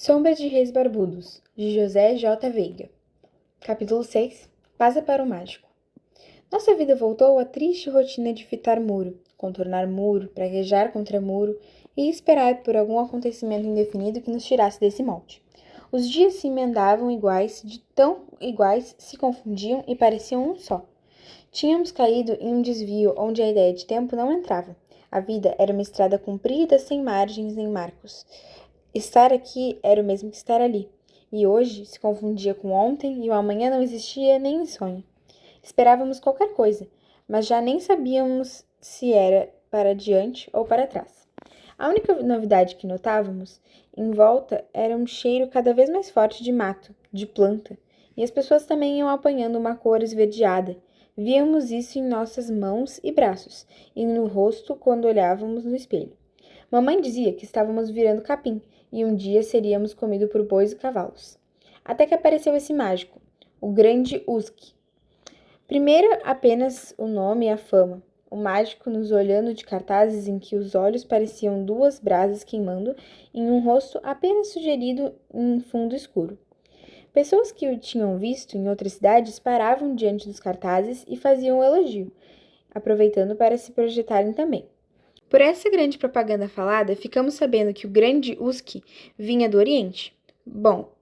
Sombra de Reis Barbudos, de José J. Veiga. Capítulo 6. Passa para o mágico. Nossa vida voltou à triste rotina de fitar muro, contornar muro, praguejar contra muro e esperar por algum acontecimento indefinido que nos tirasse desse molde. Os dias se emendavam iguais, de tão iguais se confundiam e pareciam um só. Tínhamos caído em um desvio onde a ideia de tempo não entrava. A vida era uma estrada comprida, sem margens nem marcos. Estar aqui era o mesmo que estar ali, e hoje se confundia com ontem e o amanhã não existia nem em sonho. Esperávamos qualquer coisa, mas já nem sabíamos se era para diante ou para trás. A única novidade que notávamos em volta era um cheiro cada vez mais forte de mato, de planta, e as pessoas também iam apanhando uma cor esverdeada. Víamos isso em nossas mãos e braços, e no rosto quando olhávamos no espelho. Mamãe dizia que estávamos virando capim, e um dia seríamos comidos por bois e cavalos. Até que apareceu esse mágico, o grande Uski. Primeiro apenas o nome e a fama. O mágico nos olhando de cartazes em que os olhos pareciam duas brasas queimando em um rosto apenas sugerido em um fundo escuro. Pessoas que o tinham visto em outras cidades paravam diante dos cartazes e faziam um elogio, aproveitando para se projetarem também. Por essa grande propaganda falada, ficamos sabendo que o grande Uski vinha do Oriente. Bom,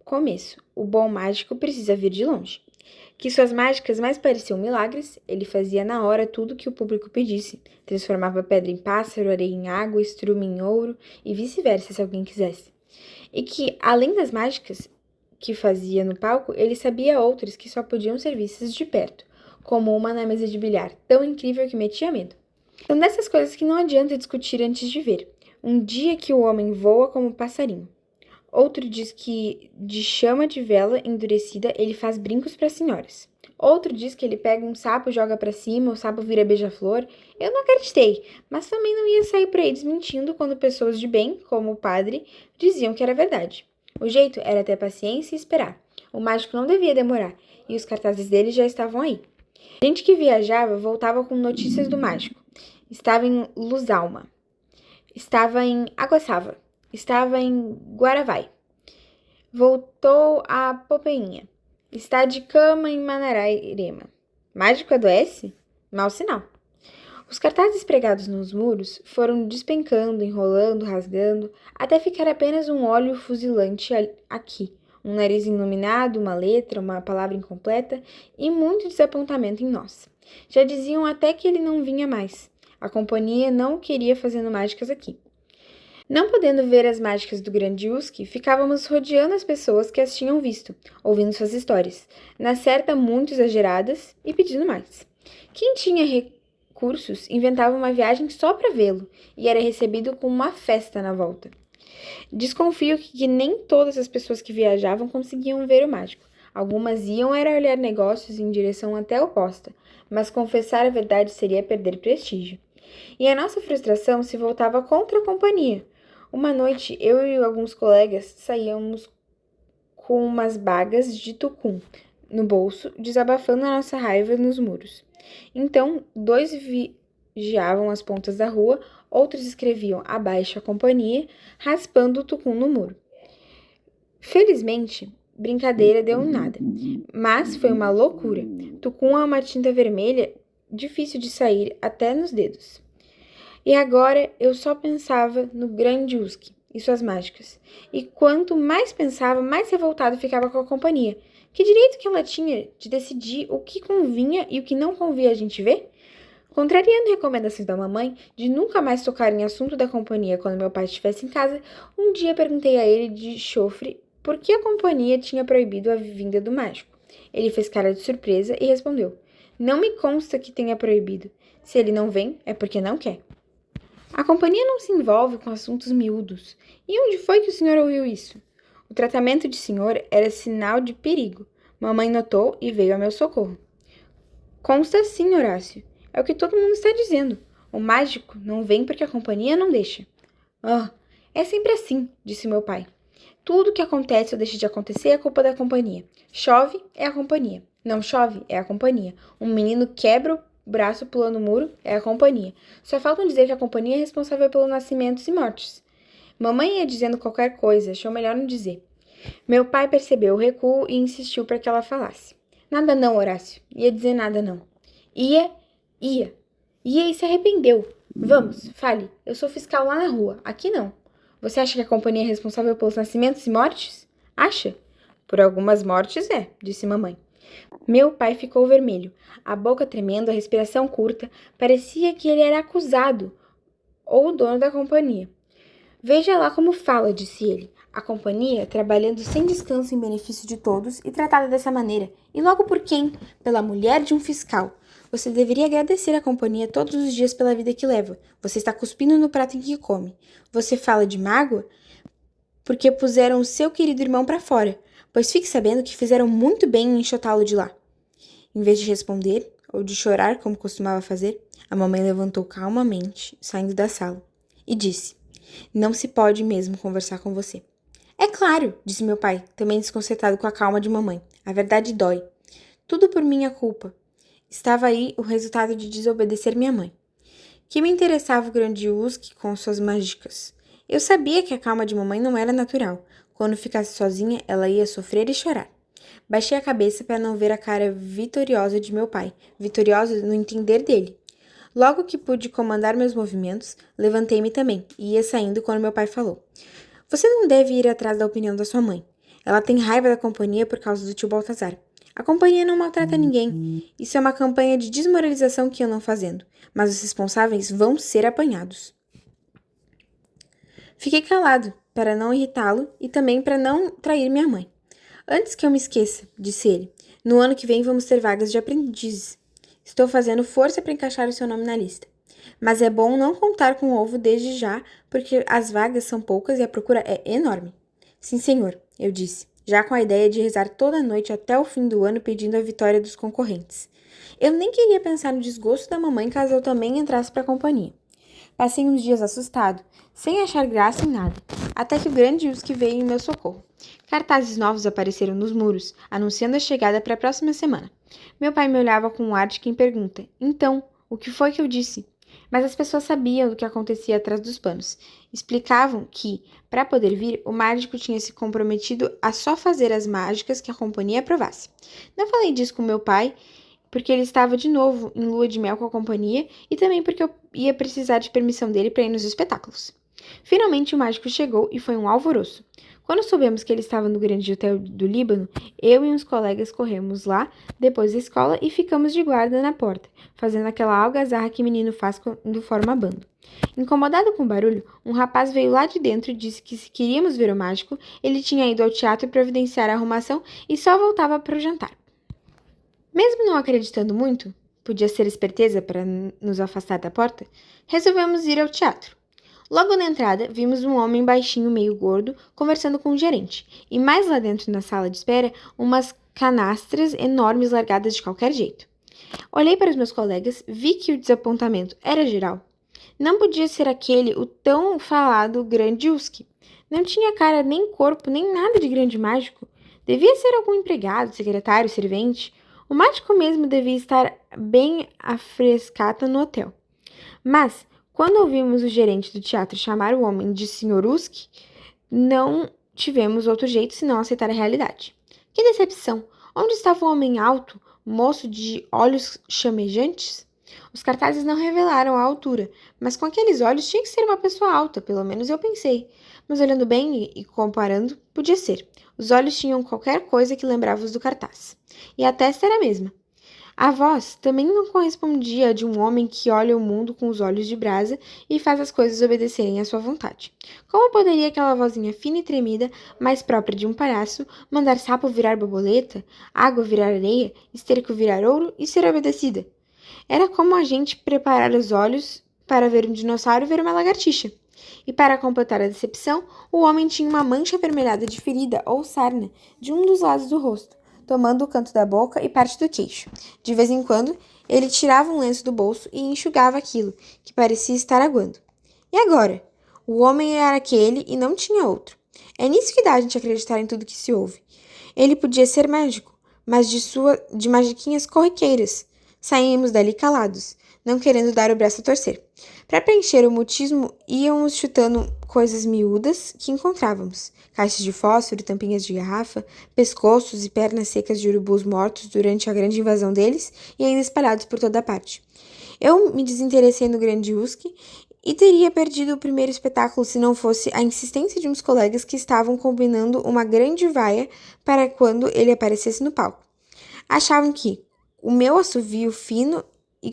começo. O bom mágico precisa vir de longe. Que suas mágicas mais pareciam milagres, ele fazia na hora tudo que o público pedisse. Transformava pedra em pássaro, areia em água, estrume em ouro e vice-versa se alguém quisesse. E que, além das mágicas que fazia no palco, ele sabia outras que só podiam ser vistas de perto, como uma na mesa de bilhar, tão incrível que metia medo. São dessas coisas que não adianta discutir antes de ver. Um dia que o homem voa como passarinho. Outro diz que de chama de vela endurecida ele faz brincos para as senhoras. Outro diz que ele pega um sapo e joga para cima, o sapo vira beija-flor. Eu não acreditei, mas também não ia sair por aí desmentindo quando pessoas de bem, como o padre, diziam que era verdade. O jeito era ter paciência e esperar. O mágico não devia demorar, e os cartazes dele já estavam aí. Gente que viajava voltava com notícias do mágico. Estava em Luzalma. Estava em Água-Sava. Estava em Guaravai. Voltou a Popeinha. Está de cama em Manarairema. Mágico adoece? Mau sinal. Os cartazes pregados nos muros foram despencando, enrolando, rasgando, até ficar apenas um óleo fuzilante aqui. Um nariz iluminado, uma letra, uma palavra incompleta e muito desapontamento em nós. Já diziam até que ele não vinha mais. A companhia não queria fazendo mágicas aqui. Não podendo ver as mágicas do grande Uski, ficávamos rodeando as pessoas que as tinham visto, ouvindo suas histórias, na certa muito exageradas e pedindo mais. Quem tinha recursos inventava uma viagem só para vê-lo e era recebido com uma festa na volta. Desconfio que nem todas as pessoas que viajavam conseguiam ver o mágico. Algumas iam era olhar negócios em direção até oposta, mas confessar a verdade seria perder prestígio. E a nossa frustração se voltava contra a companhia. Uma noite, eu e alguns colegas saíamos com umas bagas de tucum no bolso, desabafando a nossa raiva nos muros. Então, dois vigiavam as pontas da rua, outros escreviam abaixo a companhia, raspando o tucum no muro. Felizmente, brincadeira deu em nada, mas foi uma loucura. Tucum é uma tinta vermelha, difícil de sair até nos dedos. E agora eu só pensava no grande Uski e suas mágicas. E quanto mais pensava, mais revoltado ficava com a companhia. Que direito que ela tinha de decidir o que convinha e o que não convinha a gente ver? Contrariando recomendações da mamãe de nunca mais tocar em assunto da companhia quando meu pai estivesse em casa, um dia perguntei a ele de chofre por que a companhia tinha proibido a vinda do mágico. Ele fez cara de surpresa e respondeu: "Não me consta que tenha proibido. Se ele não vem, é porque não quer." A companhia não se envolve com assuntos miúdos. E onde foi que o senhor ouviu isso? O tratamento de senhor era sinal de perigo. Mamãe notou e veio ao meu socorro. Consta sim, Horácio. É o que todo mundo está dizendo. O mágico não vem porque a companhia não deixa. Ah, é sempre assim, disse meu pai. Tudo que acontece ou deixa de acontecer é culpa da companhia. Chove, é a companhia. Não chove, é a companhia. Um menino quebra o braço pulando o muro, é a companhia. Só faltam dizer que a companhia é responsável pelos nascimentos e mortes. Mamãe ia dizendo qualquer coisa, achou melhor não dizer. Meu pai percebeu o recuo e insistiu para que ela falasse. Nada não, Horácio. Ia dizer nada não. Ia. Ia e se arrependeu. Vamos, fale. Eu sou fiscal lá na rua. Aqui não. Você acha que a companhia é responsável pelos nascimentos e mortes? Acha? Por algumas mortes disse mamãe. Meu pai ficou vermelho, a boca tremendo, a respiração curta. Parecia que ele era acusado ou o dono da companhia. Veja lá como fala, disse ele. A companhia trabalhando sem descanso em benefício de todos e tratada dessa maneira. E logo por quem? Pela mulher de um fiscal. Você deveria agradecer à companhia todos os dias pela vida que leva. Você está cuspindo no prato em que come. Você fala de mágoa porque puseram o seu querido irmão para fora, pois fique sabendo que fizeram muito bem em enxotá-lo de lá. Em vez de responder ou de chorar como costumava fazer, a mamãe levantou calmamente, saindo da sala, e disse: Não se pode mesmo conversar com você. É claro, disse meu pai, também desconcertado com a calma de mamãe. A verdade dói. Tudo por minha culpa. Estava aí o resultado de desobedecer minha mãe. Que me interessava o grande Usk com suas mágicas. Eu sabia que a calma de mamãe não era natural. Quando ficasse sozinha, ela ia sofrer e chorar. Baixei a cabeça para não ver a cara vitoriosa de meu pai, vitoriosa no entender dele. Logo que pude comandar meus movimentos, levantei-me também e ia saindo quando meu pai falou. Você não deve ir atrás da opinião da sua mãe. Ela tem raiva da companhia por causa do tio Baltazar. A companhia não maltrata ninguém. Isso é uma campanha de desmoralização que andam fazendo, mas os responsáveis vão ser apanhados. Fiquei calado, para não irritá-lo e também para não trair minha mãe. Antes que eu me esqueça, disse ele, no ano que vem vamos ter vagas de aprendizes. Estou fazendo força para encaixar o seu nome na lista. Mas é bom não contar com o ovo desde já, porque as vagas são poucas e a procura é enorme. Sim, senhor, eu disse, já com a ideia de rezar toda a noite até o fim do ano pedindo a vitória dos concorrentes. Eu nem queria pensar no desgosto da mamãe caso eu também entrasse para a companhia. Passei uns dias assustado, sem achar graça em nada, até que o grande Usk veio em meu socorro. Cartazes novos apareceram nos muros, anunciando a chegada para a próxima semana. Meu pai me olhava com um ar de quem pergunta, então, o que foi que eu disse? Mas as pessoas sabiam do que acontecia atrás dos panos. Explicavam que, para poder vir, o mágico tinha se comprometido a só fazer as mágicas que a companhia aprovasse. Não falei disso com meu pai, porque ele estava de novo em lua de mel com a companhia e também porque eu ia precisar de permissão dele para ir nos espetáculos. Finalmente o mágico chegou e foi um alvoroço. Quando soubemos que ele estava no grande hotel do Líbano, eu e uns colegas corremos lá depois da escola e ficamos de guarda na porta, fazendo aquela algazarra que menino faz quando forma bando. Incomodado com o barulho, um rapaz veio lá de dentro e disse que se queríamos ver o mágico, ele tinha ido ao teatro providenciar a arrumação e só voltava para o jantar. Mesmo não acreditando muito, podia ser esperteza para nos afastar da porta, resolvemos ir ao teatro. Logo na entrada, vimos um homem baixinho, meio gordo, conversando com o gerente, e mais lá dentro na sala de espera, umas canastras enormes largadas de qualquer jeito. Olhei para os meus colegas, vi que o desapontamento era geral. Não podia ser aquele o tão falado grande Usk. Não tinha cara nem corpo, nem nada de grande mágico. Devia ser algum empregado, secretário, servente. O mágico mesmo devia estar bem afrescata no hotel. Mas, quando ouvimos o gerente do teatro chamar o homem de Sr. Usk, não tivemos outro jeito senão aceitar a realidade. Que decepção! Onde estava o homem alto, moço de olhos chamejantes? Os cartazes não revelaram a altura, mas com aqueles olhos tinha que ser uma pessoa alta, pelo menos eu pensei. Mas olhando bem e comparando, podia ser. Os olhos tinham qualquer coisa que lembrava os do cartaz. E a testa era a mesma. A voz também não correspondia à de um homem que olha o mundo com os olhos de brasa e faz as coisas obedecerem à sua vontade. Como poderia aquela vozinha fina e tremida, mais própria de um palhaço, mandar sapo virar borboleta, água virar areia, esterco virar ouro e ser obedecida? Era como a gente preparar os olhos para ver um dinossauro e ver uma lagartixa. E para completar a decepção, o homem tinha uma mancha avermelhada de ferida ou sarna de um dos lados do rosto, tomando o canto da boca e parte do queixo. De vez em quando, ele tirava um lenço do bolso e enxugava aquilo, que parecia estar aguando. E agora? O homem era aquele e não tinha outro. É nisso que dá a gente acreditar em tudo que se ouve. Ele podia ser mágico, mas de magiquinhas corriqueiras. Saímos dali calados, não querendo dar o braço a torcer. Para preencher o mutismo, íamos chutando coisas miúdas que encontrávamos. Caixas de fósforo, tampinhas de garrafa, pescoços e pernas secas de urubus mortos durante a grande invasão deles e ainda espalhados por toda parte. Eu me desinteressei no grande husky e teria perdido o primeiro espetáculo se não fosse a insistência de uns colegas que estavam combinando uma grande vaia para quando ele aparecesse no palco. Achavam que o meu assovio fino e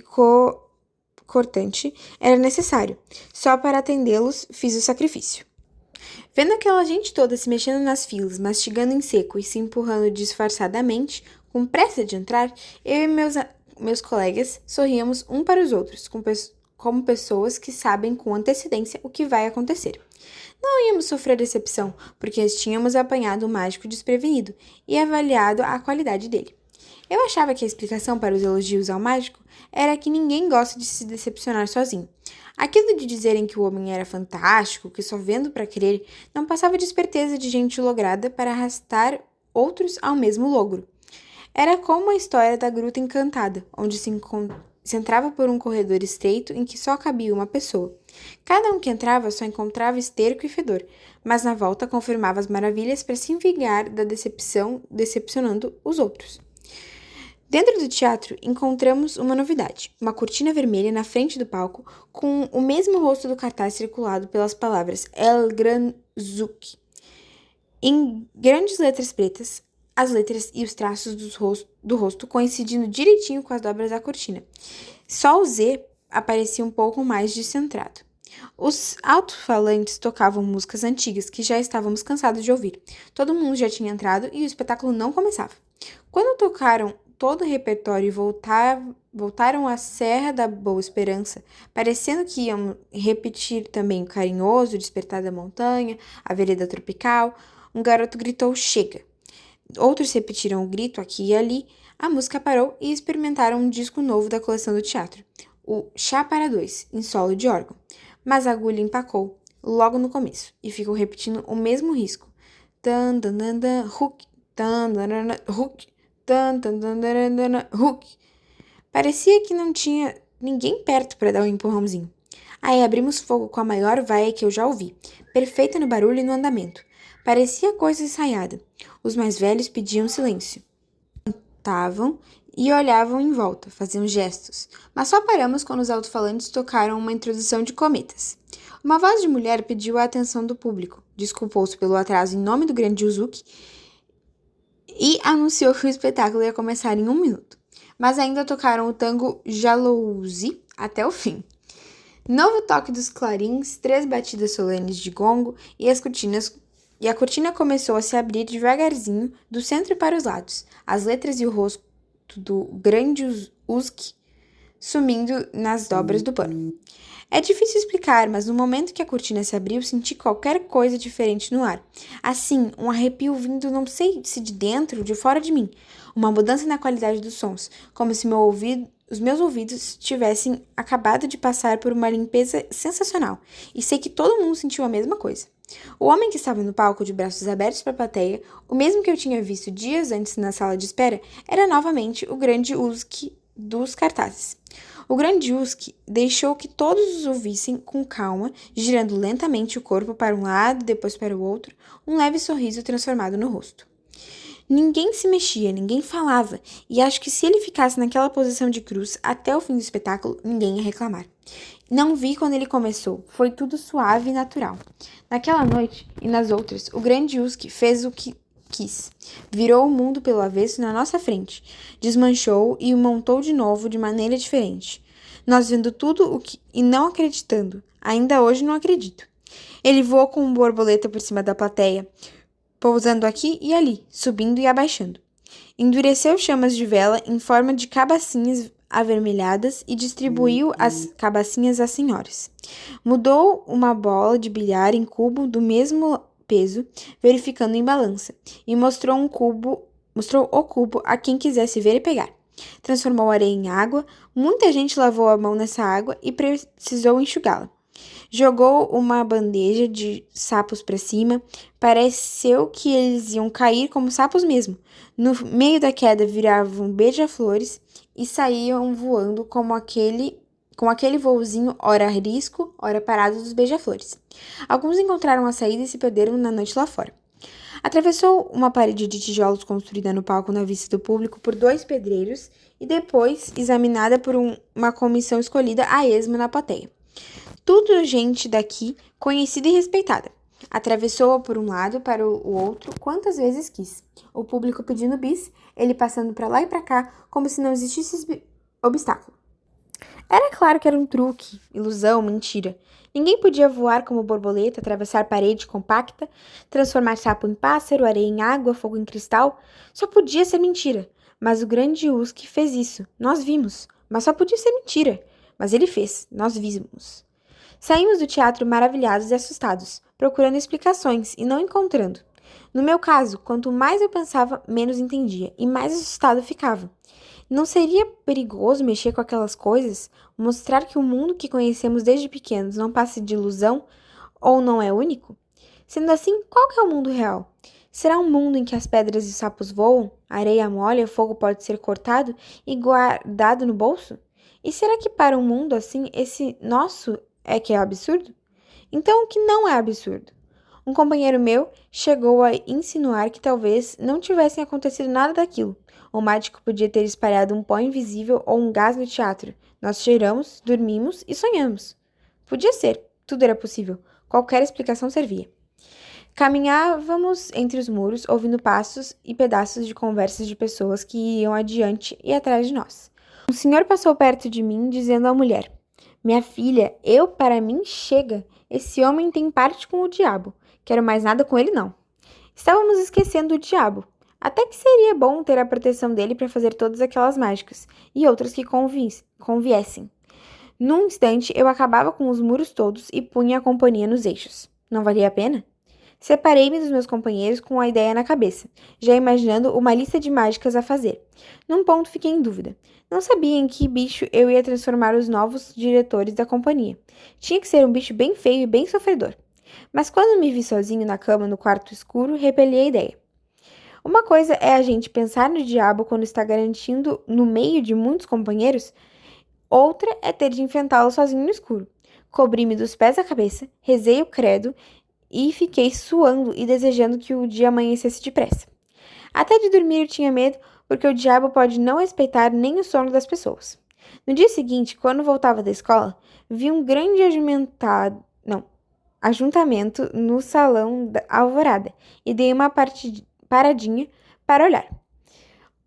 cortante era necessário. Só para atendê-los fiz o sacrifício. Vendo aquela gente toda se mexendo nas filas, mastigando em seco e se empurrando disfarçadamente, com pressa de entrar, eu e meus colegas sorríamos um para os outros, como pessoas que sabem com antecedência o que vai acontecer. Não íamos sofrer decepção, porque tínhamos apanhado o mágico desprevenido e avaliado a qualidade dele. Eu achava que a explicação para os elogios ao mágico era que ninguém gosta de se decepcionar sozinho. Aquilo de dizerem que o homem era fantástico, que só vendo para crer, não passava de esperteza de gente lograda para arrastar outros ao mesmo logro. Era como a história da Gruta Encantada, onde se entrava por um corredor estreito em que só cabia uma pessoa. Cada um que entrava só encontrava esterco e fedor, mas na volta confirmava as maravilhas para se vingar da decepção, decepcionando os outros. Dentro do teatro, encontramos uma novidade, uma cortina vermelha na frente do palco, com o mesmo rosto do cartaz circulado pelas palavras El Gran Zuc. Em grandes letras pretas, as letras e os traços do rosto coincidindo direitinho com as dobras da cortina. Só o Z aparecia um pouco mais descentrado. Os alto-falantes tocavam músicas antigas que já estávamos cansados de ouvir. Todo mundo já tinha entrado e o espetáculo não começava. Quando tocaram todo o repertório e voltaram à Serra da Boa Esperança, parecendo que iam repetir também o Carinhoso, o Despertar da Montanha, a Vereda Tropical, um garoto gritou "Chega!". Outros repetiram o grito aqui e ali, a música parou e experimentaram um disco novo da coleção do teatro, o Chá para Dois, em solo de órgão. Mas a agulha empacou, logo no começo, e ficou repetindo o mesmo risco. Tan, dan, dan, dan, hook, tan, dan, dan, dan, hook, tan, dan, dan, dan, dan, hook. Parecia que não tinha ninguém perto para dar um empurrãozinho. Aí abrimos fogo com a maior vaia que eu já ouvi, perfeita no barulho e no andamento. Parecia coisa ensaiada. Os mais velhos pediam silêncio. Cantavam e olhavam em volta, faziam gestos. Mas só paramos quando os alto-falantes tocaram uma introdução de cometas. Uma voz de mulher pediu a atenção do público, desculpou-se pelo atraso em nome do grande Uzuki e anunciou que o espetáculo ia começar em 1 minuto. Mas ainda tocaram o tango Jalousie até o fim. Novo toque dos clarins, 3 batidas solenes de gongo e a cortina começou a se abrir devagarzinho do centro para os lados, as letras e o rosto do grande Uzuki sumindo nas dobras do pano. É difícil explicar, mas no momento que a cortina se abriu, senti qualquer coisa diferente no ar. Assim, um arrepio vindo não sei se de dentro ou de fora de mim. Uma mudança na qualidade dos sons, como se os meus ouvidos tivessem acabado de passar por uma limpeza sensacional. E sei que todo mundo sentiu a mesma coisa. O homem que estava no palco de braços abertos para a plateia, o mesmo que eu tinha visto dias antes na sala de espera, era novamente o grande Uzuki dos cartazes. O grande Uzuki deixou que todos os ouvissem com calma, girando lentamente o corpo para um lado, depois para o outro, um leve sorriso transformado no rosto. Ninguém se mexia, ninguém falava, e acho que se ele ficasse naquela posição de cruz até o fim do espetáculo, ninguém ia reclamar. Não vi quando ele começou, foi tudo suave e natural. Naquela noite e nas outras, o grande Uzuki fez o que quis. Virou o mundo pelo avesso na nossa frente, desmanchou e o montou de novo de maneira diferente. Nós vendo tudo e não acreditando. Ainda hoje não acredito. Ele voou com uma borboleta por cima da plateia, pousando aqui e ali, subindo e abaixando. Endureceu chamas de vela em forma de cabacinhas avermelhadas e distribuiu as cabacinhas às senhoras. Mudou uma bola de bilhar em cubo do mesmo peso, verificando em balança, e mostrou o cubo a quem quisesse ver e pegar. Transformou areia em água, muita gente lavou a mão nessa água e precisou enxugá-la. Jogou uma bandeja de sapos para cima, pareceu que eles iam cair como sapos mesmo. No meio da queda viravam beija-flores e saíam voando como com aquele voozinho ora arisco, ora parado dos beija-flores. Alguns encontraram a saída e se perderam na noite lá fora. Atravessou uma parede de tijolos construída no palco na vista do público por 2 pedreiros e depois examinada por uma comissão escolhida a esmo na plateia. Tudo gente daqui, conhecida e respeitada. Atravessou-a por um lado para o outro quantas vezes quis. O público pedindo bis, ele passando para lá e para cá, como se não existisse obstáculo. Era claro que era um truque, ilusão, mentira. Ninguém podia voar como borboleta, atravessar parede compacta, transformar sapo em pássaro, areia em água, fogo em cristal. Só podia ser mentira. Mas o grande Usk fez isso. Nós vimos. Mas só podia ser mentira. Mas ele fez. Nós vimos. Saímos do teatro maravilhados e assustados, procurando explicações e não encontrando. No meu caso, quanto mais eu pensava, menos entendia e mais assustado ficava. Não seria perigoso mexer com aquelas coisas? Mostrar que o mundo que conhecemos desde pequenos não passa de ilusão ou não é único? Sendo assim, qual que é o mundo real? Será um mundo em que as pedras e os sapos voam, a areia molha, o fogo pode ser cortado e guardado no bolso? E será que para um mundo assim, esse nosso é que é absurdo? Então, o que não é absurdo? Um companheiro meu chegou a insinuar que talvez não tivesse acontecido nada daquilo. O mágico podia ter espalhado um pó invisível ou um gás no teatro. Nós cheiramos, dormimos e sonhamos. Podia ser, tudo era possível. Qualquer explicação servia. Caminhávamos entre os muros, ouvindo passos e pedaços de conversas de pessoas que iam adiante e atrás de nós. Um senhor passou perto de mim, dizendo à mulher: "Minha filha, para mim, chega. Esse homem tem parte com o diabo. Quero mais nada com ele, não." Estávamos esquecendo o diabo. Até que seria bom ter a proteção dele para fazer todas aquelas mágicas, e outras que conviessem. Num instante, eu acabava com os muros todos e punha a companhia nos eixos. Não valia a pena? Separei-me dos meus companheiros com a ideia na cabeça, já imaginando uma lista de mágicas a fazer. Num ponto fiquei em dúvida. Não sabia em que bicho eu ia transformar os novos diretores da companhia. Tinha que ser um bicho bem feio e bem sofredor. Mas quando me vi sozinho na cama no quarto escuro, repeli a ideia. Uma coisa é a gente pensar no diabo quando está garantindo no meio de muitos companheiros, outra é ter de enfrentá-lo sozinho no escuro. Cobri-me dos pés à cabeça, rezei o credo e fiquei suando e desejando que o dia amanhecesse depressa. Até de dormir eu tinha medo, porque o diabo pode não respeitar nem o sono das pessoas. No dia seguinte, quando voltava da escola, vi um grande ajuntamento no salão da Alvorada e dei uma paradinha para olhar.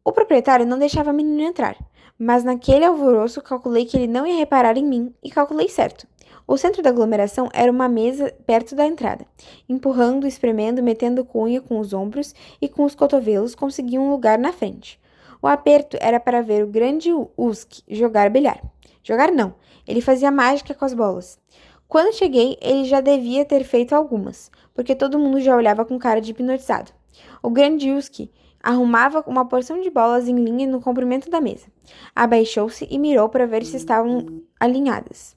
O proprietário não deixava a menina entrar, mas naquele alvoroço calculei que ele não ia reparar em mim e calculei certo. O centro da aglomeração era uma mesa perto da entrada. Empurrando, espremendo, metendo cunha com os ombros e com os cotovelos, consegui um lugar na frente. O aperto era para ver o grande Usk jogar bilhar. Jogar não, ele fazia mágica com as bolas. Quando cheguei, ele já devia ter feito algumas, porque todo mundo já olhava com cara de hipnotizado. O grande Usk arrumava uma porção de bolas em linha no comprimento da mesa. Abaixou-se e mirou para ver se estavam alinhadas.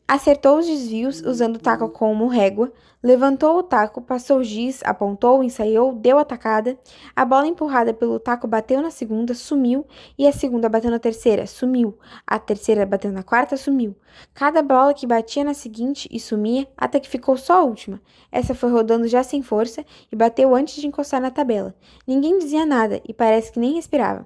Acertou os desvios usando o taco como régua, levantou o taco, passou o giz, apontou, ensaiou, deu a tacada. A bola empurrada pelo taco bateu na segunda, sumiu, e a segunda bateu na terceira, sumiu. A terceira bateu na quarta, sumiu. Cada bola que batia na seguinte e sumia, até que ficou só a última. Essa foi rodando já sem força e bateu antes de encostar na tabela. Ninguém dizia nada e parece que nem respirava.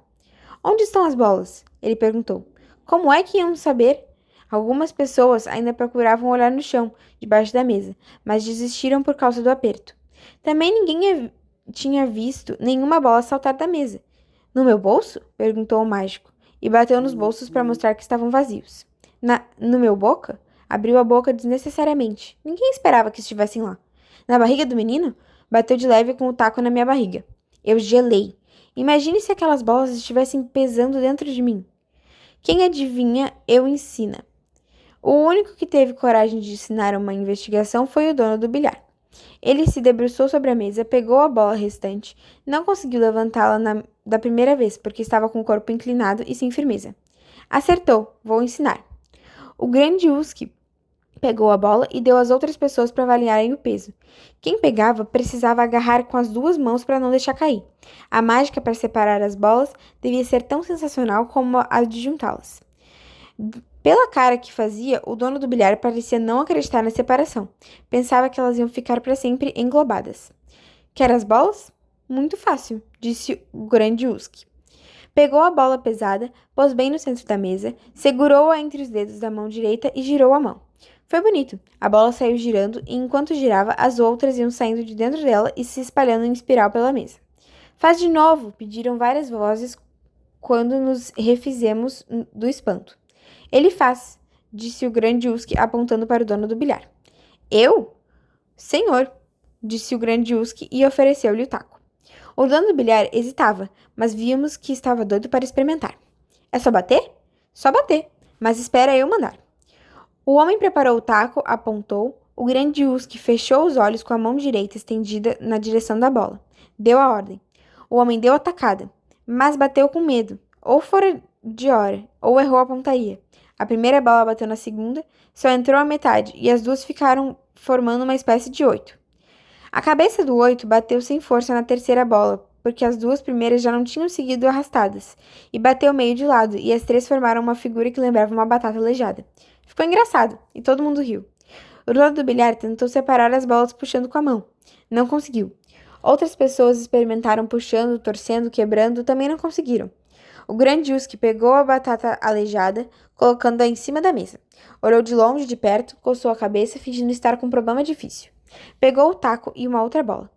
"Onde estão as bolas?" ele perguntou. Como é que iam saber? Algumas pessoas ainda procuravam olhar no chão, debaixo da mesa, mas desistiram por causa do aperto. Também ninguém tinha visto nenhuma bola saltar da mesa. "No meu bolso?" perguntou o mágico, e bateu nos bolsos para mostrar que estavam vazios. No meu boca?" Abriu a boca desnecessariamente. Ninguém esperava que estivessem lá. "Na barriga do menino?" Bateu de leve com o taco na minha barriga. Eu gelei. Imagine se aquelas bolas estivessem pesando dentro de mim. Quem adivinha, eu ensina. O único que teve coragem de ensinar uma investigação foi o dono do bilhar. Ele se debruçou sobre a mesa, pegou a bola restante, não conseguiu levantá-la da primeira vez, porque estava com o corpo inclinado e sem firmeza. "Acertou, vou ensinar." O grande Usk pegou a bola e deu às outras pessoas para avaliarem o peso. Quem pegava precisava agarrar com as 2 mãos para não deixar cair. A mágica para separar as bolas devia ser tão sensacional como a de juntá-las. Pela cara que fazia, o dono do bilhar parecia não acreditar na separação. Pensava que elas iam ficar para sempre englobadas. Quer as bolas? Muito fácil, disse o grande Husky. Pegou a bola pesada, pôs bem no centro da mesa, segurou-a entre os dedos da mão direita e girou a mão. Foi bonito. A bola saiu girando e, enquanto girava, as outras iam saindo de dentro dela e se espalhando em espiral pela mesa. Faz de novo, pediram várias vozes quando nos refizemos do espanto. Ele faz, disse o grande Husky, apontando para o dono do bilhar. Eu? Senhor, disse o grande Husky e ofereceu-lhe o taco. O dono do bilhar hesitava, mas víamos que estava doido para experimentar. É só bater? Só bater, mas espera eu mandar. O homem preparou o taco, apontou. O grande Husky fechou os olhos com a mão direita estendida na direção da bola. Deu a ordem. O homem deu a tacada, mas bateu com medo, ou fora de hora, ou errou a pontaria. A primeira bola bateu na segunda, só entrou a metade, e as duas ficaram formando uma espécie de 8. A cabeça do 8 bateu sem força na terceira bola, porque as duas primeiras já não tinham seguido arrastadas, e bateu meio de lado, e as 3 formaram uma figura que lembrava uma batata aleijada. Ficou engraçado, e todo mundo riu. O dono do bilhar tentou separar as bolas puxando com a mão. Não conseguiu. Outras pessoas experimentaram puxando, torcendo, quebrando, também não conseguiram. O grande Husky pegou a batata aleijada, colocando-a em cima da mesa. Olhou de longe, de perto, coçou a cabeça, fingindo estar com um problema difícil. Pegou o taco e uma outra bola.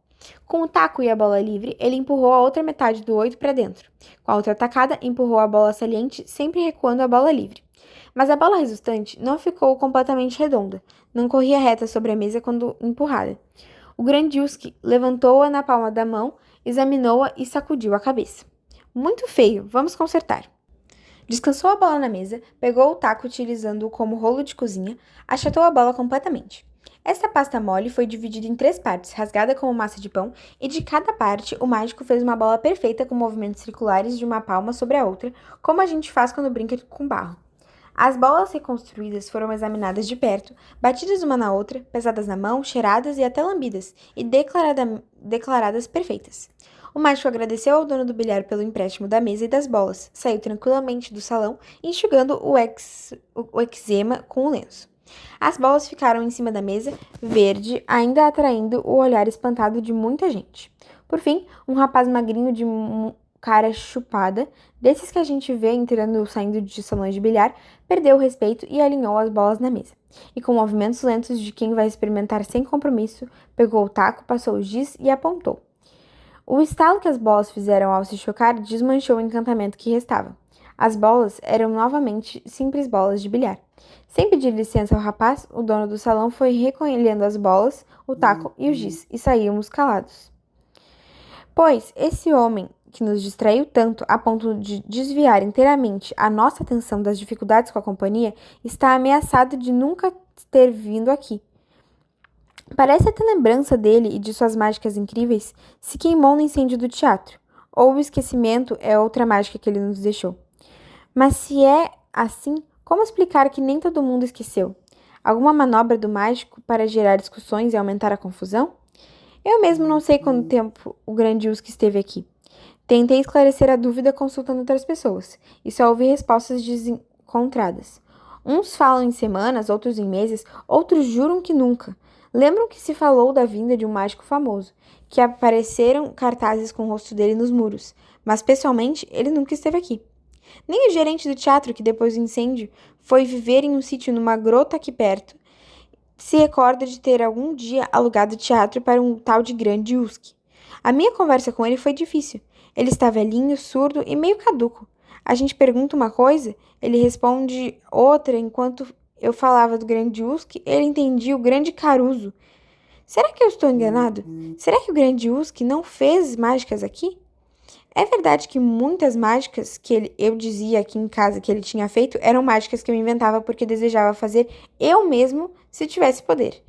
Com o taco e a bola livre, ele empurrou a outra metade do 8 para dentro. Com a outra tacada, empurrou a bola saliente, sempre recuando a bola livre. Mas a bola resultante não ficou completamente redonda, não corria reta sobre a mesa quando empurrada. O grande Husky levantou-a na palma da mão, examinou-a e sacudiu a cabeça. Muito feio, vamos consertar. Descansou a bola na mesa, pegou o taco utilizando-o como rolo de cozinha, achatou a bola completamente. Esta pasta mole foi dividida em 3 partes, rasgada como massa de pão, e de cada parte o mágico fez uma bola perfeita com movimentos circulares de uma palma sobre a outra, como a gente faz quando brinca com barro. As bolas reconstruídas foram examinadas de perto, batidas uma na outra, pesadas na mão, cheiradas e até lambidas, e declaradas perfeitas. O mágico agradeceu ao dono do bilhar pelo empréstimo da mesa e das bolas, saiu tranquilamente do salão, enxugando o eczema com o lenço. As bolas ficaram em cima da mesa, verde, ainda atraindo o olhar espantado de muita gente. Por fim, um rapaz magrinho de cara chupada, desses que a gente vê entrando ou saindo de salões de bilhar, perdeu o respeito e alinhou as bolas na mesa. E com movimentos lentos de quem vai experimentar sem compromisso, pegou o taco, passou o giz e apontou. O estalo que as bolas fizeram ao se chocar desmanchou o encantamento que restava. As bolas eram novamente simples bolas de bilhar. Sem pedir licença ao rapaz, o dono do salão foi recolhendo as bolas, o taco e o giz, e saímos calados. Pois esse homem que nos distraiu tanto a ponto de desviar inteiramente a nossa atenção das dificuldades com a companhia, está ameaçado de nunca ter vindo aqui. Parece até lembrança dele e de suas mágicas incríveis se queimou no incêndio do teatro, ou o esquecimento é outra mágica que ele nos deixou. Mas se é assim, como explicar que nem todo mundo esqueceu? Alguma manobra do mágico para gerar discussões e aumentar a confusão? Eu mesmo não sei quanto tempo o grande Husky esteve aqui. Tentei esclarecer a dúvida consultando outras pessoas, e só ouvi respostas desencontradas. Uns falam em semanas, outros em meses, outros juram que nunca. Lembram que se falou da vinda de um mágico famoso, que apareceram cartazes com o rosto dele nos muros, mas pessoalmente ele nunca esteve aqui. Nem o gerente do teatro, que depois do incêndio foi viver em um sítio numa grota aqui perto, se recorda de ter algum dia alugado o teatro para um tal de grande Husky. A minha conversa com ele foi difícil. Ele está velhinho, surdo e meio caduco. A gente pergunta uma coisa, ele responde outra. Enquanto eu falava do grande Husky, ele entendia o grande Caruso. Será que eu estou enganado? Será que o grande Husky não fez mágicas aqui? É verdade que muitas mágicas que eu dizia aqui em casa que ele tinha feito eram mágicas que eu inventava porque desejava fazer eu mesmo se tivesse poder.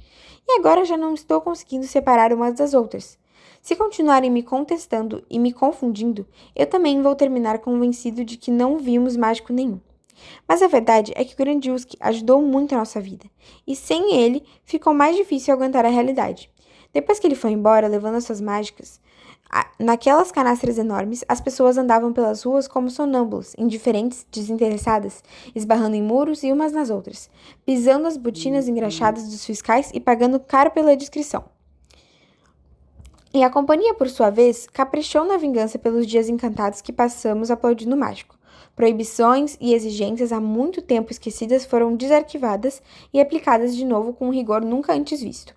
E agora já não estou conseguindo separar umas das outras. Se continuarem me contestando e me confundindo, eu também vou terminar convencido de que não vimos mágico nenhum. Mas a verdade é que o grande Husky ajudou muito a nossa vida, e sem ele ficou mais difícil aguentar a realidade. Depois que ele foi embora, levando as suas mágicas, Naquelas canastras enormes, as pessoas andavam pelas ruas como sonâmbulos, indiferentes, desinteressadas, esbarrando em muros e umas nas outras, pisando as botinas engraxadas dos fiscais e pagando caro pela discrição. E a companhia, por sua vez, caprichou na vingança pelos dias encantados que passamos aplaudindo o mágico. Proibições e exigências há muito tempo esquecidas foram desarquivadas e aplicadas de novo com um rigor nunca antes visto.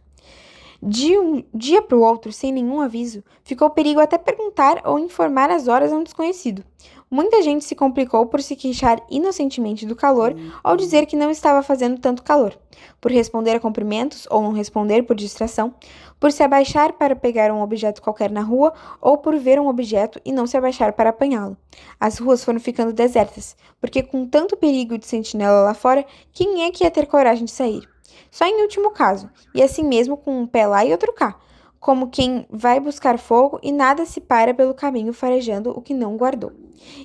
De um dia para o outro, sem nenhum aviso, ficou perigo até perguntar ou informar as horas a um desconhecido. Muita gente se complicou por se queixar inocentemente do calor ou dizer que não estava fazendo tanto calor, por responder a cumprimentos ou não responder por distração, por se abaixar para pegar um objeto qualquer na rua ou por ver um objeto e não se abaixar para apanhá-lo. As ruas foram ficando desertas, porque com tanto perigo de sentinela lá fora, quem é que ia ter coragem de sair? Só em último caso, e assim mesmo com um pé lá e outro cá, como quem vai buscar fogo e nada se para pelo caminho farejando o que não guardou.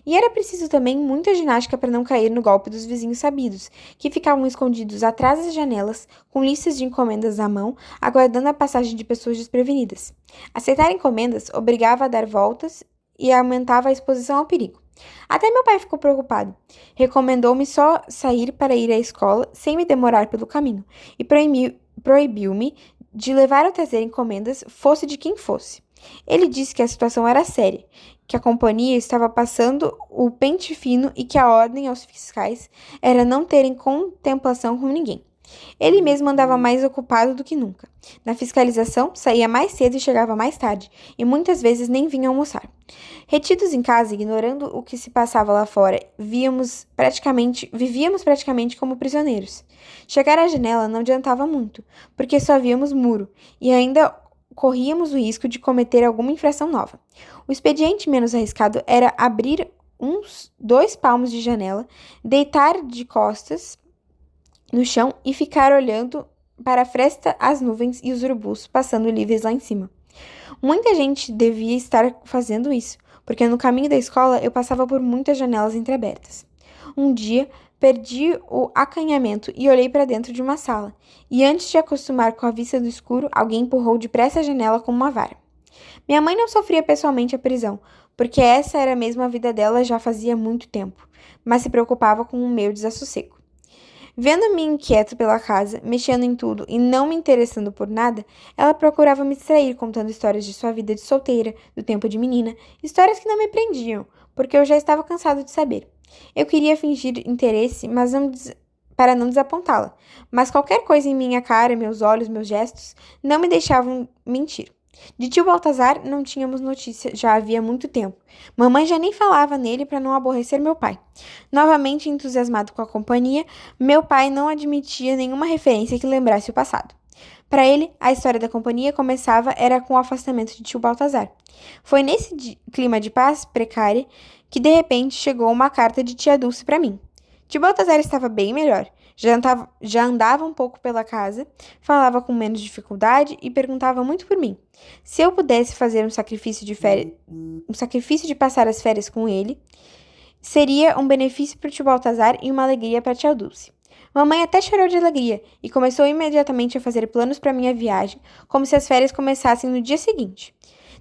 E era preciso também muita ginástica para não cair no golpe dos vizinhos sabidos, que ficavam escondidos atrás das janelas, com listas de encomendas à mão, aguardando a passagem de pessoas desprevenidas. Aceitar encomendas obrigava a dar voltas e aumentava a exposição ao perigo. Até meu pai ficou preocupado. Recomendou-me só sair para ir à escola sem me demorar pelo caminho e proibiu-me de levar ou trazer encomendas, fosse de quem fosse. Ele disse que a situação era séria, que a companhia estava passando o pente fino e que a ordem aos fiscais era não terem contemplação com ninguém. Ele mesmo andava mais ocupado do que nunca. Na fiscalização, saía mais cedo e chegava mais tarde, e muitas vezes nem vinha almoçar. Retidos em casa, ignorando o que se passava lá fora, vivíamos praticamente como prisioneiros. Chegar à janela não adiantava muito, porque só víamos muro, e ainda corríamos o risco de cometer alguma infração nova. O expediente menos arriscado era abrir uns 2 palmos de janela, deitar de costas no chão e ficar olhando para a fresta as nuvens e os urubus passando livres lá em cima. Muita gente devia estar fazendo isso, porque no caminho da escola eu passava por muitas janelas entreabertas. Um dia, perdi o acanhamento e olhei para dentro de uma sala, e antes de acostumar com a vista do escuro, alguém empurrou depressa a janela com uma vara. Minha mãe não sofria pessoalmente a prisão, porque essa era mesmo a vida dela já fazia muito tempo, mas se preocupava com o meu desassossego. Vendo-me inquieto pela casa, mexendo em tudo e não me interessando por nada, ela procurava me distrair contando histórias de sua vida de solteira, do tempo de menina, histórias que não me prendiam, porque eu já estava cansado de saber. Eu queria fingir interesse, para não desapontá-la, mas qualquer coisa em minha cara, meus olhos, meus gestos, não me deixavam mentir. De tio Baltazar não tínhamos notícia já havia muito tempo. Mamãe já nem falava nele para não aborrecer meu pai. Novamente entusiasmado com a companhia, meu pai não admitia nenhuma referência que lembrasse o passado. Para ele, a história da companhia começava era com o afastamento de tio Baltazar. Foi nesse clima de paz precária que de repente chegou uma carta de tia Dulce para mim. Tio Baltazar estava bem melhor. Já andava um pouco pela casa, falava com menos dificuldade e perguntava muito por mim. Se eu pudesse fazer um sacrifício de passar as férias com ele, seria um benefício para o tio Baltazar e uma alegria para a tia Dulce. Mamãe até chorou de alegria e começou imediatamente a fazer planos para minha viagem, como se as férias começassem no dia seguinte.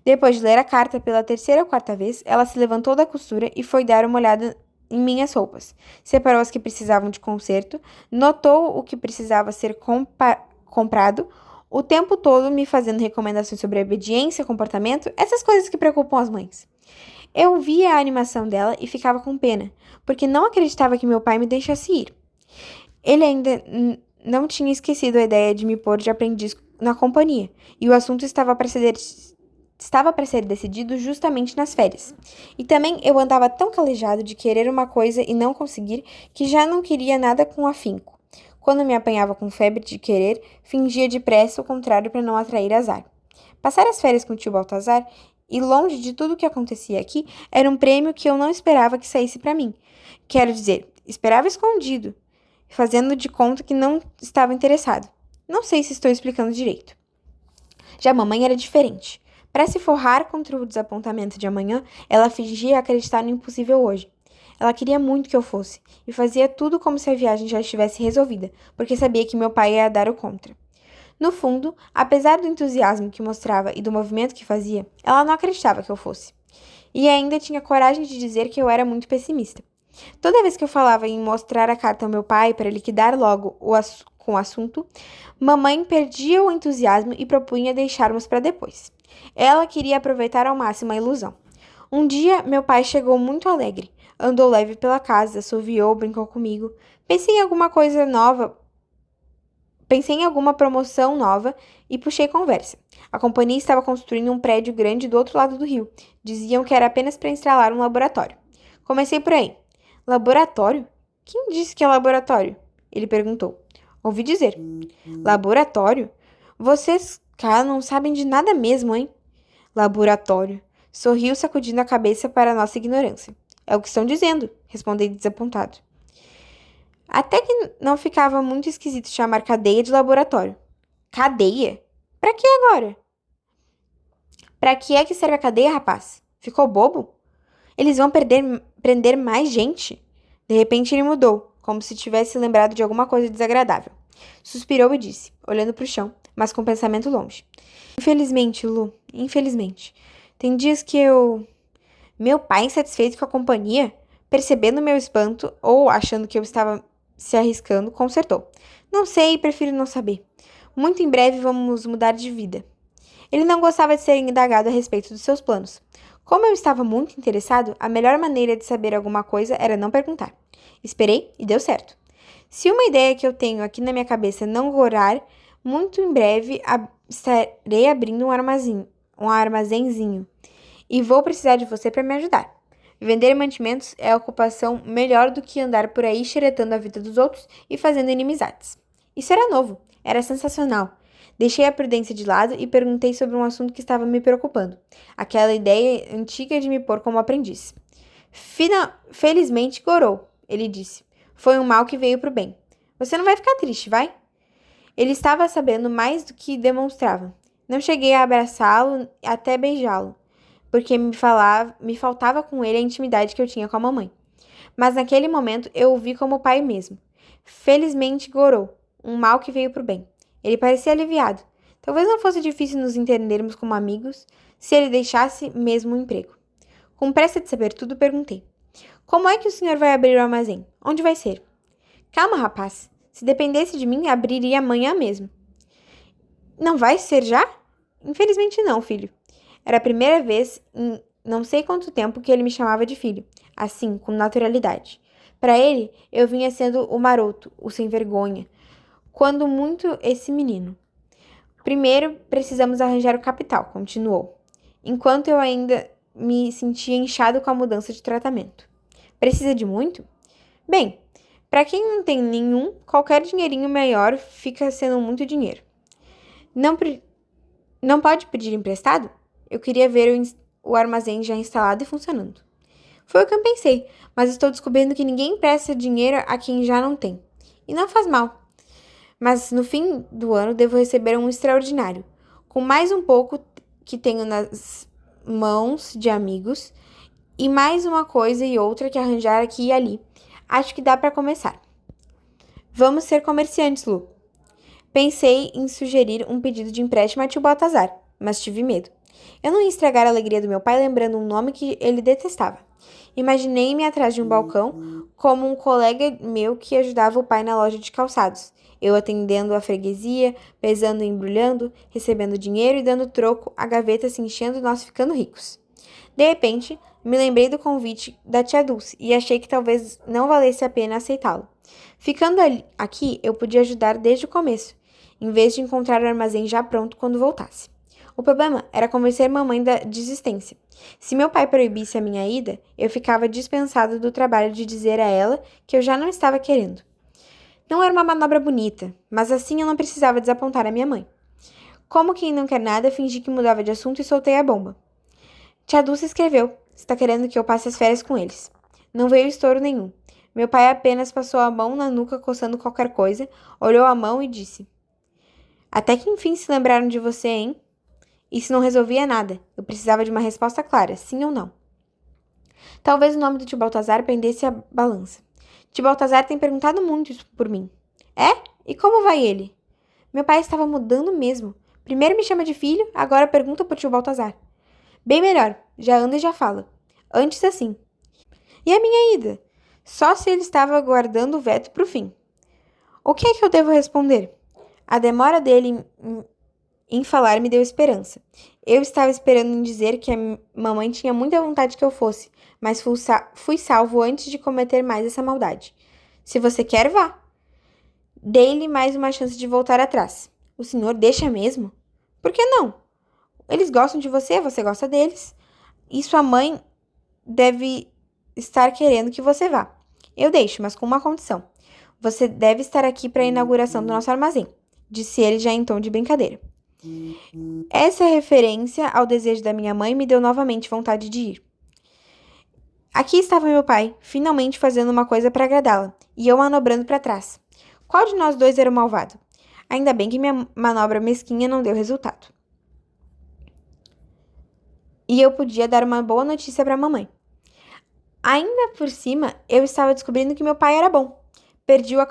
Depois de ler a carta pela 3ª ou 4ª vez, ela se levantou da costura e foi dar uma olhada em minhas roupas. Separou as que precisavam de conserto, notou o que precisava ser comprado, o tempo todo me fazendo recomendações sobre obediência, comportamento, essas coisas que preocupam as mães. Eu via a animação dela e ficava com pena, porque não acreditava que meu pai me deixasse ir. Ele ainda não tinha esquecido a ideia de me pôr de aprendiz na companhia, e o assunto estava para ser decidido justamente nas férias. E também eu andava tão calejado de querer uma coisa e não conseguir que já não queria nada com afinco. Quando me apanhava com febre de querer, fingia depressa o contrário para não atrair azar. Passar as férias com o tio Baltazar, e longe de tudo o que acontecia aqui, era um prêmio que eu não esperava que saísse para mim. Quero dizer, esperava escondido, fazendo de conta que não estava interessado. Não sei se estou explicando direito. Já a mamãe era diferente. Para se forrar contra o desapontamento de amanhã, ela fingia acreditar no impossível hoje. Ela queria muito que eu fosse, e fazia tudo como se a viagem já estivesse resolvida, porque sabia que meu pai ia dar o contra. No fundo, apesar do entusiasmo que mostrava e do movimento que fazia, ela não acreditava que eu fosse. E ainda tinha coragem de dizer que eu era muito pessimista. Toda vez que eu falava em mostrar a carta ao meu pai para liquidar logo com o assunto, mamãe perdia o entusiasmo e propunha deixarmos para depois. Ela queria aproveitar ao máximo a ilusão. Um dia, meu pai chegou muito alegre. Andou leve pela casa, assoviou, brincou comigo. Pensei em alguma promoção nova e puxei conversa. A companhia estava construindo um prédio grande do outro lado do rio. Diziam que era apenas para instalar um laboratório. Comecei por aí. Laboratório? Quem disse que é laboratório? Ele perguntou. Ouvi dizer. Laboratório? Vocês, cara, não sabem de nada mesmo, hein? Laboratório. Sorriu, sacudindo a cabeça para nossa ignorância. É o que estão dizendo, respondi desapontado. Até que não ficava muito esquisito chamar cadeia de laboratório. Cadeia? Pra que agora? Pra que é que serve a cadeia, rapaz? Ficou bobo? Eles vão prender mais gente? De repente ele mudou, como se tivesse lembrado de alguma coisa desagradável. Suspirou e disse, olhando para o chão, mas com o pensamento longe. Infelizmente, Lu, infelizmente. Tem dias que eu... Meu pai, insatisfeito com a companhia, percebendo meu espanto ou achando que eu estava se arriscando, consertou. Não sei, prefiro não saber. Muito em breve vamos mudar de vida. Ele não gostava de ser indagado a respeito dos seus planos. Como eu estava muito interessado, a melhor maneira de saber alguma coisa era não perguntar. Esperei e deu certo. Se uma ideia que eu tenho aqui na minha cabeça não gorar, muito em breve estarei abrindo um armazenzinho. E vou precisar de você para me ajudar. Vender mantimentos é a ocupação melhor do que andar por aí xeretando a vida dos outros e fazendo inimizades. Isso era novo, era sensacional. Deixei a prudência de lado e perguntei sobre um assunto que estava me preocupando. Aquela ideia antiga de me pôr como aprendiz. Felizmente gorou, ele disse. Foi um mal que veio pro bem. Você não vai ficar triste, vai? Ele estava sabendo mais do que demonstrava. Não cheguei a abraçá-lo até beijá-lo, porque me faltava com ele a intimidade que eu tinha com a mamãe. Mas naquele momento eu o vi como pai mesmo. Felizmente gorou, um mal que veio pro bem. Ele parecia aliviado. Talvez não fosse difícil nos entendermos como amigos se ele deixasse mesmo o emprego. Com pressa de saber tudo, perguntei. Como é que o senhor vai abrir o armazém? Onde vai ser? Calma, rapaz. Se dependesse de mim, abriria amanhã mesmo. Não vai ser já? Infelizmente não, filho. Era a primeira vez em não sei quanto tempo que ele me chamava de filho, assim, com naturalidade. Para ele, eu vinha sendo o maroto, o sem vergonha, quando muito esse menino. Primeiro, precisamos arranjar o capital, continuou, enquanto eu ainda me sentia inchado com a mudança de tratamento. Precisa de muito? Bem, para quem não tem nenhum, qualquer dinheirinho maior fica sendo muito dinheiro. Não pode pedir emprestado? Eu queria ver o armazém já instalado e funcionando. Foi o que eu pensei, mas estou descobrindo que ninguém empresta dinheiro a quem já não tem. E não faz mal. Mas no fim do ano devo receber um extraordinário, com mais um pouco que tenho nas mãos de amigos e mais uma coisa e outra que arranjar aqui e ali. Acho que dá para começar. Vamos ser comerciantes, Lu. Pensei em sugerir um pedido de empréstimo a tio Baltazar, mas tive medo. Eu não ia estragar a alegria do meu pai lembrando um nome que ele detestava. Imaginei-me atrás de um balcão como um colega meu que ajudava o pai na loja de calçados. Eu atendendo a freguesia, pesando e embrulhando, recebendo dinheiro e dando troco, a gaveta se enchendo e nós ficando ricos. De repente, me lembrei do convite da tia Dulce e achei que talvez não valesse a pena aceitá-lo. Ficando aqui, eu podia ajudar desde o começo, em vez de encontrar o armazém já pronto quando voltasse. O problema era convencer mamãe da desistência. Se meu pai proibisse a minha ida, eu ficava dispensado do trabalho de dizer a ela que eu já não estava querendo. Não era uma manobra bonita, mas assim eu não precisava desapontar a minha mãe. Como quem não quer nada, fingi que mudava de assunto e soltei a bomba. Tia Dulce escreveu. Está querendo que eu passe as férias com eles. Não veio estouro nenhum. Meu pai apenas passou a mão na nuca coçando qualquer coisa, olhou a mão e disse: Até que enfim se lembraram de você, hein? Isso não resolvia nada. Eu precisava de uma resposta clara, sim ou não. Talvez o nome do tio Baltazar pendesse a balança. Tio Baltazar tem perguntado muito por mim. É? E como vai ele? Meu pai estava mudando mesmo. Primeiro me chama de filho, agora pergunta por tio Baltazar. Bem melhor, já anda e já fala. Antes assim. E a minha ida? Só se ele estava guardando o veto para o fim. O que é que eu devo responder? A demora dele em falar me deu esperança. Eu estava esperando em dizer que a mamãe tinha muita vontade que eu fosse, mas fui salvo antes de cometer mais essa maldade. Se você quer, vá. Dei-lhe mais uma chance de voltar atrás. O senhor deixa mesmo? Por que não? Eles gostam de você, você gosta deles. E sua mãe deve estar querendo que você vá. Eu deixo, mas com uma condição. Você deve estar aqui para a inauguração do nosso armazém, disse ele já em tom de brincadeira. Essa referência ao desejo da minha mãe me deu novamente vontade de ir. Aqui estava meu pai, finalmente fazendo uma coisa para agradá-la, e eu manobrando para trás. Qual de nós dois era o malvado? Ainda bem que minha manobra mesquinha não deu resultado. E eu podia dar uma boa notícia para a mamãe. Ainda por cima, eu estava descobrindo que meu pai era bom. Perdi o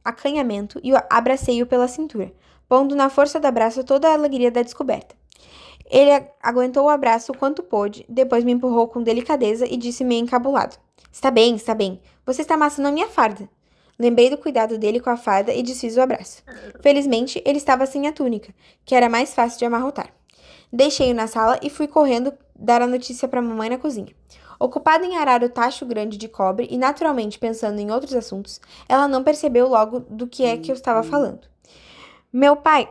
acanhamento e abracei-o pela cintura, pondo na força do abraço toda a alegria da descoberta. Ele aguentou o abraço o quanto pôde, depois me empurrou com delicadeza e disse meio encabulado. Está bem, está bem. Você está amassando a minha farda. Lembrei do cuidado dele com a farda e desfiz o abraço. Felizmente, ele estava sem a túnica, que era mais fácil de amarrotar. Deixei-o na sala e fui correndo dar a notícia para a mamãe na cozinha. Ocupada em arar o tacho grande de cobre e naturalmente pensando em outros assuntos, ela não percebeu logo do que é que eu estava falando. Meu pai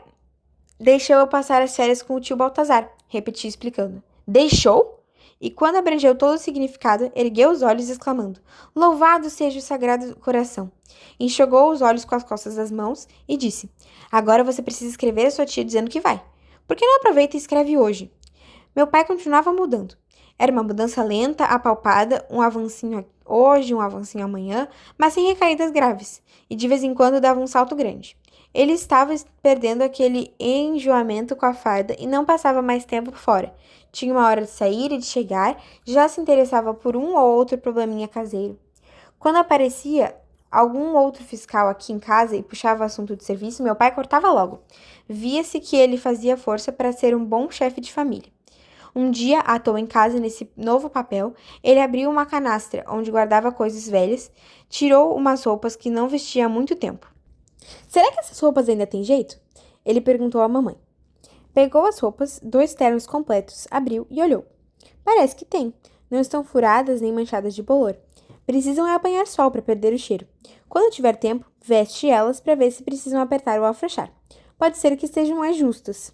deixou eu passar as férias com o tio Baltazar, repeti explicando. Deixou? E quando abrangeu todo o significado, ergueu os olhos exclamando: Louvado seja o Sagrado Coração! Enxugou os olhos com as costas das mãos e disse: Agora você precisa escrever a sua tia dizendo que vai. Por que não aproveita e escreve hoje? Meu pai continuava mudando. Era uma mudança lenta, apalpada, um avancinho hoje, um avancinho amanhã, mas sem recaídas graves, e de vez em quando dava um salto grande. Ele estava perdendo aquele enjoamento com a farda e não passava mais tempo fora. Tinha uma hora de sair e de chegar, já se interessava por um ou outro probleminha caseiro. Quando aparecia algum outro fiscal aqui em casa e puxava o assunto de serviço, meu pai cortava logo. Via-se que ele fazia força para ser um bom chefe de família. Um dia, à toa em casa, nesse novo papel, ele abriu uma canastra onde guardava coisas velhas, tirou umas roupas que não vestia há muito tempo. Será que essas roupas ainda têm jeito? Ele perguntou à mamãe. Pegou as roupas, 2 ternos completos, abriu e olhou. Parece que tem. Não estão furadas nem manchadas de bolor. Precisam apanhar sol para perder o cheiro. Quando tiver tempo, veste elas para ver se precisam apertar ou afrouxar. Pode ser que estejam mais justas.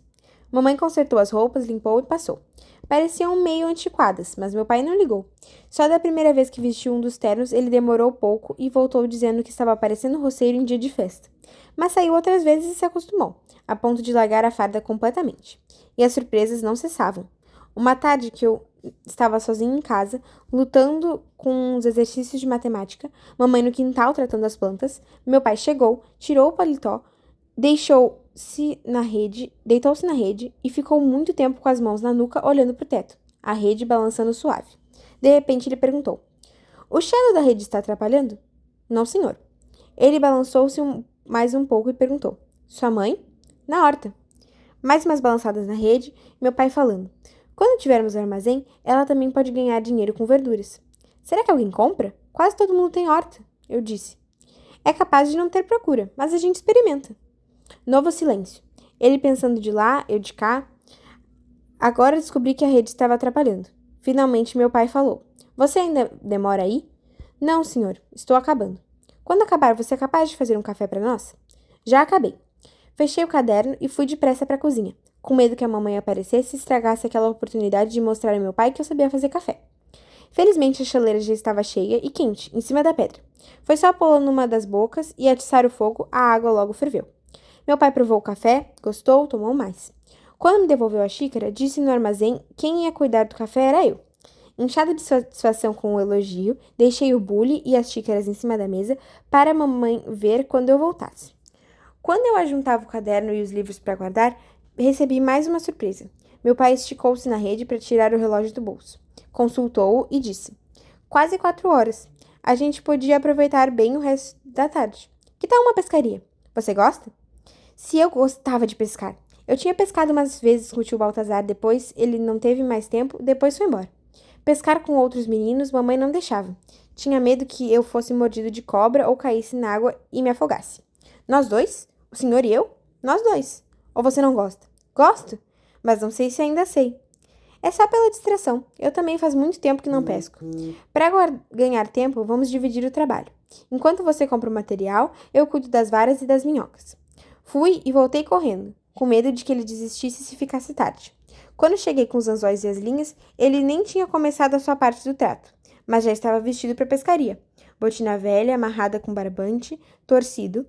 Mamãe consertou as roupas, limpou e passou. Pareciam meio antiquadas, mas meu pai não ligou. Só da primeira vez que vestiu um dos ternos, ele demorou pouco e voltou dizendo que estava parecendo roceiro em dia de festa. Mas saiu outras vezes e se acostumou, a ponto de largar a farda completamente. E as surpresas não cessavam. Uma tarde que eu estava sozinha em casa, lutando com uns exercícios de matemática, mamãe no quintal tratando as plantas, meu pai chegou, tirou o paletó, deitou-se na rede e ficou muito tempo com as mãos na nuca olhando para o teto, a rede balançando suave. De repente ele perguntou: O chiado da rede está atrapalhando? Não, senhor. Ele balançou-se mais um pouco e perguntou: Sua mãe? Na horta. Mais umas balançadas na rede, meu pai falando: Quando tivermos armazém, ela também pode ganhar dinheiro com verduras. Será que alguém compra? Quase todo mundo tem horta, eu disse. É capaz de não ter procura, mas a gente experimenta. Novo silêncio. Ele pensando de lá, eu de cá. Agora descobri que a rede estava atrapalhando. Finalmente meu pai falou: Você ainda demora aí? Não, senhor. Estou acabando. Quando acabar, você é capaz de fazer um café para nós? Já acabei. Fechei o caderno e fui depressa para a cozinha, com medo que a mamãe aparecesse e estragasse aquela oportunidade de mostrar ao meu pai que eu sabia fazer café. Felizmente a chaleira já estava cheia e quente, em cima da pedra. Foi só pô-la numa das bocas e atiçar o fogo, a água logo ferveu. Meu pai provou o café, gostou, tomou mais. Quando me devolveu a xícara, disse no armazém quem ia cuidar do café era eu. Inchada de satisfação com o elogio, deixei o bule e as xícaras em cima da mesa para a mamãe ver quando eu voltasse. Quando eu ajuntava o caderno e os livros para guardar, recebi mais uma surpresa. Meu pai esticou-se na rede para tirar o relógio do bolso. Consultou-o e disse: Quase 4 horas. A gente podia aproveitar bem o resto da tarde. Que tal uma pescaria? Você gosta? Se eu gostava de pescar. Eu tinha pescado umas vezes com o tio Baltazar, depois ele não teve mais tempo, depois foi embora. Pescar com outros meninos, mamãe não deixava. Tinha medo que eu fosse mordido de cobra ou caísse na água e me afogasse. Nós dois? O senhor e eu? Nós dois. Ou você não gosta? Gosto, mas não sei se ainda sei. É só pela distração. Eu também faz muito tempo que não pesco. Para ganhar tempo, vamos dividir o trabalho. Enquanto você compra o material, eu cuido das varas e das minhocas. Fui e voltei correndo, com medo de que ele desistisse se ficasse tarde. Quando cheguei com os anzóis e as linhas, ele nem tinha começado a sua parte do trato, mas já estava vestido para pescaria. Botina velha, amarrada com barbante, torcido,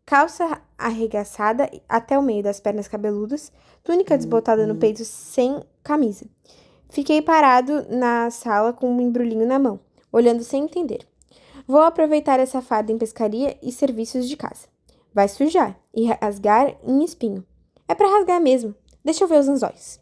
calça arregaçada até o meio das pernas cabeludas, túnica desbotada no peito sem camisa. Fiquei parado na sala com um embrulhinho na mão, olhando sem entender. Vou aproveitar essa farda em pescaria e serviços de casa. Vai sujar e rasgar em espinho. É para rasgar mesmo. Deixa eu ver os anzóis.